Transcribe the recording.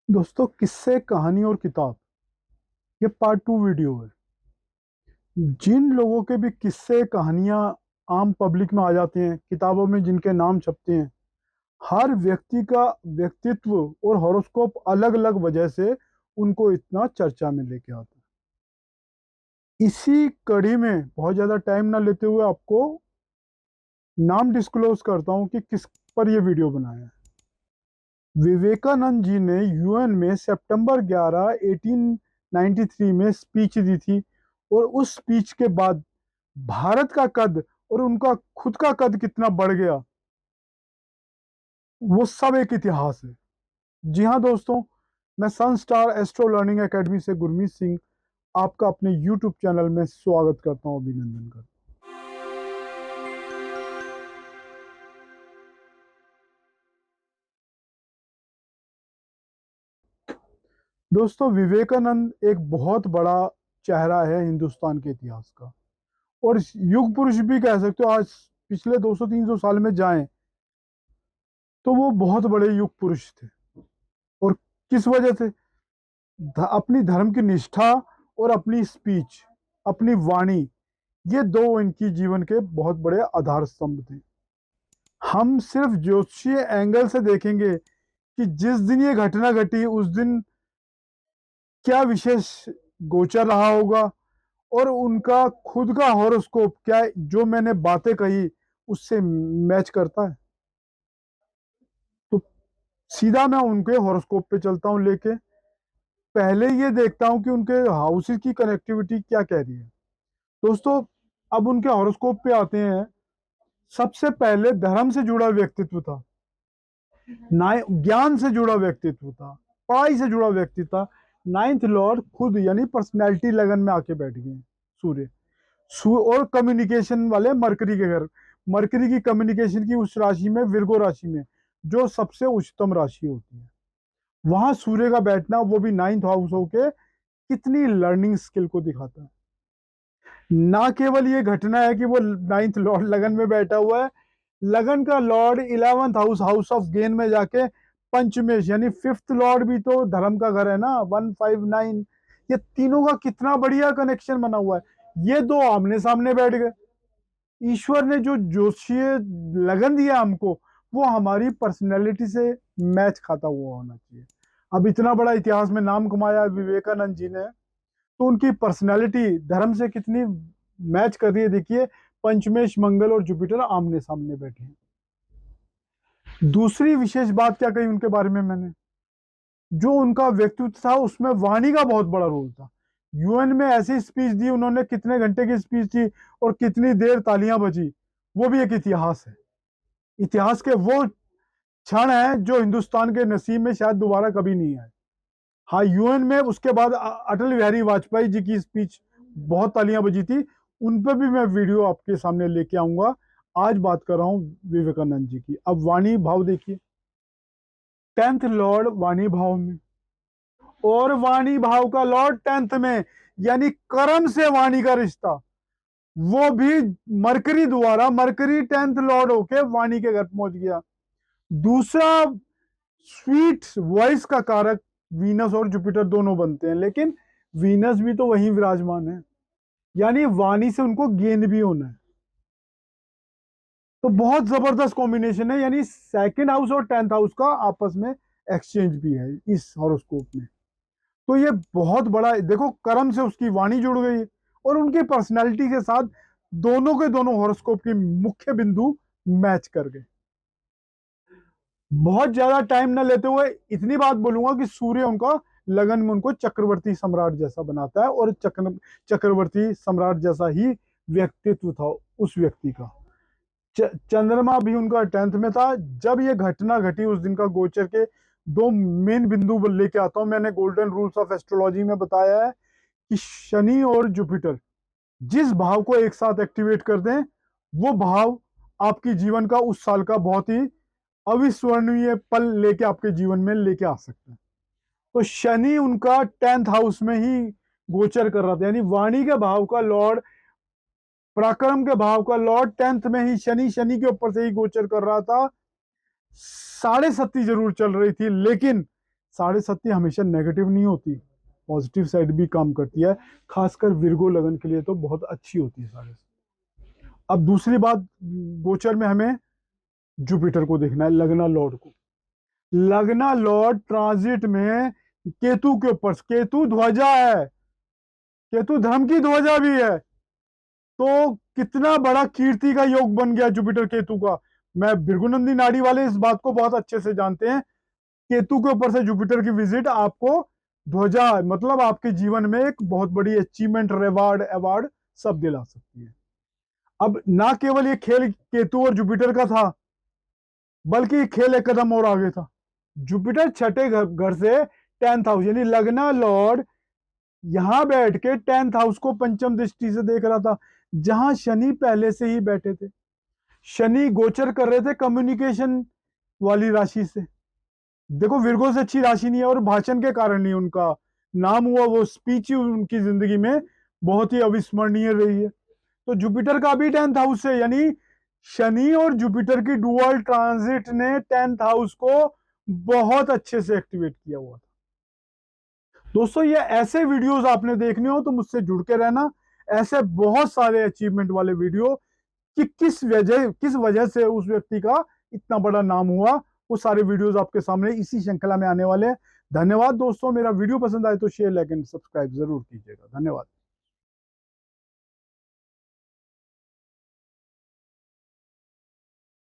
दोस्तों, किस्से कहानी और किताब, ये पार्ट 2 वीडियो है। जिन लोगों के भी किस्से कहानियां आम पब्लिक में आ जाते हैं, किताबों में जिनके नाम छपते हैं, हर व्यक्ति का व्यक्तित्व और हॉरोस्कोप अलग अलग वजह से उनको इतना चर्चा में लेके आता है। इसी कड़ी में बहुत ज़्यादा टाइम ना लेते हुए आपको नाम डिस्क्लोज करता हूँ कि किस पर ये वीडियो बनाया है। विवेकानंद जी ने यूएन में सितंबर 11 1893 में स्पीच दी थी, और उस स्पीच के बाद भारत का कद और उनका खुद का कद कितना बढ़ गया, वो सब एक इतिहास है। जी हाँ दोस्तों, मैं सन स्टार एस्ट्रो लर्निंग एकेडमी से गुरमीत सिंह आपका अपने यूट्यूब चैनल में स्वागत करता हूँ, अभिनंदन करता हूँ। दोस्तों, विवेकानंद एक बहुत बड़ा चेहरा है हिंदुस्तान के इतिहास का, और युग पुरुष भी कह सकते हो। आज पिछले 200-300 साल में जाएं तो वो बहुत बड़े युग पुरुष थे। और किस वजह से? अपनी धर्म की निष्ठा और अपनी स्पीच, अपनी वाणी, ये दो इनकी जीवन के बहुत बड़े आधार स्तंभ थे। हम सिर्फ ज्योतिषीय एंगल से देखेंगे कि जिस दिन ये घटना घटी उस दिन क्या विशेष गोचर रहा होगा, और उनका खुद का हॉरोस्कोप क्या जो मैंने बातें कही उससे मैच करता है। तो सीधा मैं उनके हॉरोस्कोप पे चलता हूं लेके। पहले ये देखता हूं कि उनके हाउसेस की कनेक्टिविटी क्या कह रही है। दोस्तों, अब उनके हॉरोस्कोप पे आते हैं। सबसे पहले धर्म से जुड़ा व्यक्तित्व था, ज्ञान से जुड़ा व्यक्तित्व था, पढ़ाई से जुड़ा व्यक्ति था। नाइन्थ लॉर्ड खुद यानी पर्सनैलिटी लगन में आके बैठ गए सूर्य। और कम्युनिकेशन वाले मरकरी के घर, मरकरी की कम्युनिकेशन की उस राशि में, विर्गो राशि में, जो सबसे उच्चतम राशि होती है, वहां सूर्य का बैठना, वो भी नाइन्थ हाउस होके, कितनी लर्निंग स्किल को दिखाता है। ना केवल ये घटना है कि वो नाइन्थ लॉर्ड लगन में बैठा हुआ है, लगन का Lord 11th house, house of gain में जाके पंचमेश यानी फिफ्थ लॉर्ड भी तो धर्म का घर है ना, 159। ये तीनों का कितना बढ़िया कनेक्शन बना हुआ है। ये दो आमने सामने बैठ गए। ईश्वर ने जो जोशीय लगन दिया हमको, वो हमारी पर्सनैलिटी से मैच खाता हुआ होना चाहिए। अब इतना बड़ा इतिहास में नाम कमाया विवेकानंद जी ने, तो उनकी पर्सनैलिटी धर्म से कितनी मैच कर रही है, देखिए। पंचमेश मंगल और जुपिटर आमने सामने बैठे हैं। दूसरी विशेष बात क्या कही उनके बारे में मैंने, जो उनका व्यक्तित्व था उसमें वाणी का बहुत बड़ा रोल था। यूएन में ऐसी स्पीच दी उन्होंने, कितने घंटे की स्पीच थी और कितनी देर तालियां बजी, वो भी एक इतिहास है। इतिहास के वो क्षण है जो हिंदुस्तान के नसीब में शायद दोबारा कभी नहीं आए। हाँ, यूएन में उसके बाद अटल बिहारी वाजपेयी जी की स्पीच बहुत तालियां बजी थी, उन पर भी मैं वीडियो आपके सामने लेके आऊंगा। आज बात कर रहा हूं विवेकानंद जी की। अब वाणी भाव देखिए, 10th लॉर्ड वाणी भाव में, और वाणी भाव का लॉर्ड 10th में, यानी कर्म से वाणी का रिश्ता, वो भी मरकरी द्वारा, मरकरी 10th लॉर्ड होके वाणी के घर पहुंच गया। दूसरा, स्वीट वॉइस का कारक वीनस और जुपिटर दोनों बनते हैं, लेकिन वीनस भी तो वहीं विराजमान है, यानी वाणी से उनको गेन भी होना है। तो बहुत जबरदस्त कॉम्बिनेशन है, यानी सेकंड हाउस और 10th हाउस का आपस में एक्सचेंज भी है इस हॉरोस्कोप में। तो ये बहुत बड़ा, देखो, कर्म से उसकी वाणी जुड़ गई और उनकी पर्सनैलिटी के साथ दोनों के दोनों हॉरोस्कोप के मुख्य बिंदु मैच कर गए। बहुत ज्यादा टाइम ना लेते हुए इतनी बात बोलूंगा कि सूर्य उनका लगन में उनको चक्रवर्ती सम्राट जैसा बनाता है, और चक्रवर्ती सम्राट जैसा ही व्यक्तित्व था उस व्यक्ति का। चंद्रमा भी उनका 10th में था। जब ये घटना घटी उस दिन का गोचर के दो मेन बिंदु लेके आता हूं। मैंने गोल्डन रूल्स ऑफ एस्ट्रोलॉजी में बताया है कि शनि और जुपिटर जिस भाव को एक साथ एक्टिवेट कर दें, वो भाव आपके जीवन का उस साल का बहुत ही अविस्मरणीय पल लेके आपके जीवन में लेके आ सकते हैं। तो शनि उनका 10th हाउस में ही गोचर कर रहा था, यानी वाणी के भाव का लॉर्ड, पराक्रम के भाव का लॉर्ड 10th में ही शनि, शनि के ऊपर से ही गोचर कर रहा था। 7.5 जरूर चल रही थी, लेकिन साढ़े सत्ती हमेशा नेगेटिव नहीं होती, पॉजिटिव साइड भी काम करती है। खासकर विर्गो लगन के लिए तो बहुत अच्छी होती है साढ़े सत्ती। अब दूसरी बात, गोचर में हमें जुपिटर को देखना है, लगना लॉर्ड को। लगना लॉर्ड ट्रांजिट में केतु के ऊपर, केतु ध्वजा है, केतु धर्म की ध्वजा भी है, तो कितना बड़ा कीर्ति का योग बन गया जुपिटर केतु का। मैं भृगुनंदी नाड़ी वाले इस बात को बहुत अच्छे से जानते हैं। केतु के ऊपर से जुपिटर की विजिट आपको ध्वजा, मतलब आपके जीवन में एक बहुत बड़ी अचीवमेंट, रिवार्ड, अवार्ड सब दिला सकती है। अब ना केवल ये खेल केतु और जुपिटर का था, बल्कि ये खेल एक कदम और आगे था। जुपिटर छठे घर से 10th हाउस यानी लगना लॉर्ड यहां बैठ के 10th हाउस को पंचम दृष्टि से देख रहा था, जहां शनि पहले से ही बैठे थे। शनि गोचर कर रहे थे कम्युनिकेशन वाली राशि से। देखो विर्गो से अच्छी राशि नहीं है, और भाषण के कारण नहीं उनका नाम हुआ, वो स्पीच उनकी जिंदगी में बहुत ही अविस्मरणीय रही है। तो जुपिटर का भी 10th हाउस से, यानी शनि और जुपिटर की डुअल ट्रांजिट ने 10th हाउस को बहुत अच्छे से एक्टिवेट किया हुआ था। दोस्तों ये ऐसे वीडियोस आपने देखने हो तो मुझसे जुड़ के रहना। ऐसे बहुत सारे अचीवमेंट वाले वीडियो कि किस वजह से उस व्यक्ति का इतना बड़ा नाम हुआ, वो सारे वीडियोस आपके सामने इसी श्रृंखला में आने वाले हैं। धन्यवाद दोस्तों, मेरा वीडियो पसंद आए तो शेयर, लाइक एंड सब्सक्राइब जरूर कीजिएगा। धन्यवाद।